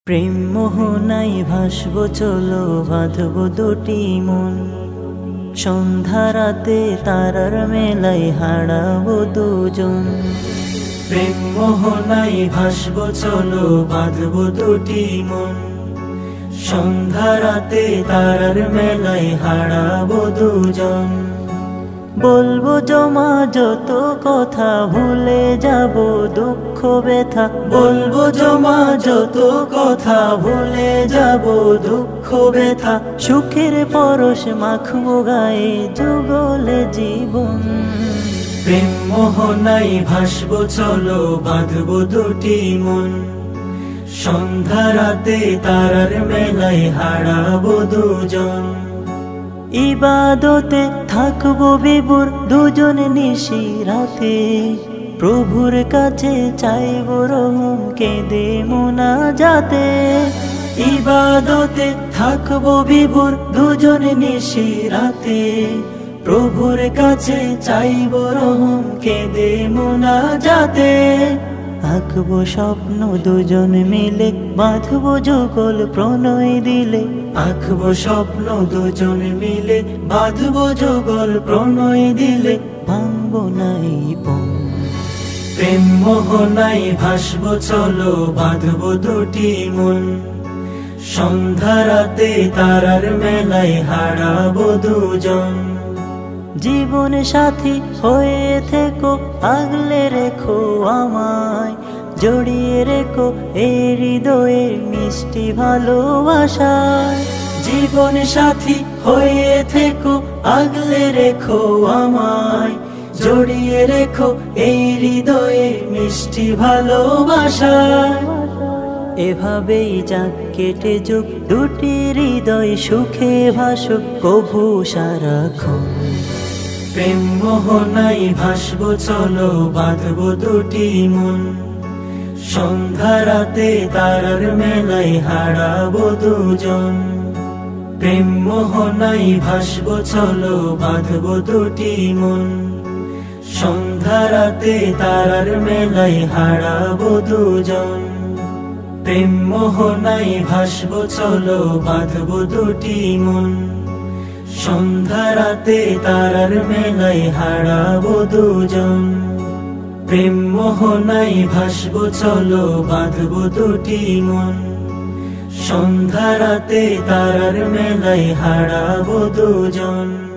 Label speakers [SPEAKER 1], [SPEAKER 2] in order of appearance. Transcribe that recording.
[SPEAKER 1] প্রেম মোহনায় ভাসবো চলো, বাঁধবো দুটি মন। সন্ধ্যা রাতে তারার মেলায় হারাবো দুজন। প্রেম মোহনায় ভাসবো চলো, বাঁধবো দুটি মন। সন্ধ্যা রাতে তারার মেলায় হারাবো দুজন। বলবো জমা যত কথা, ভুলে যাব দুঃখ ব্যথা। বলবো জমা যত কথা, ভুলে যাব দুঃখ ব্যথা। সুখের পরশ মাখবো গায়ে, যুগলে জীবন। প্রেম মোহনায় ভাসবো চলো, বাঁধবো দুটি মন। সন্ধ্যা রাতে তারার মেলায় হারাবো দুজন। ইবাদতে থাকবো বিভোর দুজন নিশি রাতে। প্রভুর কাছে চাইবো রহম, কেঁদে মোনাজাতে। ইবাদতে থাকবো বিভোর দুজন নিশি রাতে। প্রভুর কাছে চাইবো রহম, কেঁদে মোনাজাতে। আঁকবো স্বপ্ন দুজন মিলে, বাঁধবো যুগল প্রণয় দিলে। আঁকবো স্বপ্ন দুজন মিলে, বাঁধবো যুগল প্রণয় দিলে। ভাঙবো নাই পণ। প্রেম মোহনায় ভাসবো চলো, বাঁধবো দুটি মন। সন্ধ্যা রাতে তারার মেলায় হারাবো দুজন। জীবন সাথী হয়ে থেকো, আগলে রেখো আমায়। জড়িয়ে রেখো এই হৃদয়ের মিষ্টি ভালোবাসায়। জীবন সাথী হয়ে থেকো, আগলে রেখো আমায়। জড়িয়ে রেখো এই হৃদয়ের মিষ্টি ভালোবাসায়। এভাবেই যাক কেটে যুগ, দুটি হৃদয় সুখে ভাসুক কভু সারাক্ষণ। প্রেম মোহনায় ভাসবো চলো, বাঁধবো দুটি মন। সন্ধ্যা রাতে তারার মেলায় হারাবো দুজন। প্রেম মোহনায় ভাসবো চলো, বাঁধবো দুটি মন। সন্ধ্যা রাতে তারার মেলায় হারাবো দুজন। প্রেম মোহনায় ভাসবো চলো, বাঁধবো দুটি মন। সন্ধ্যা রাতে তারার মেলায় হারাবো দুজন। প্রেম মোহনায় ভাসবো চলো, বাঁধবো দুটি মন। সন্ধ্যা রাতে তারার মেলায় হারাবো দুজন।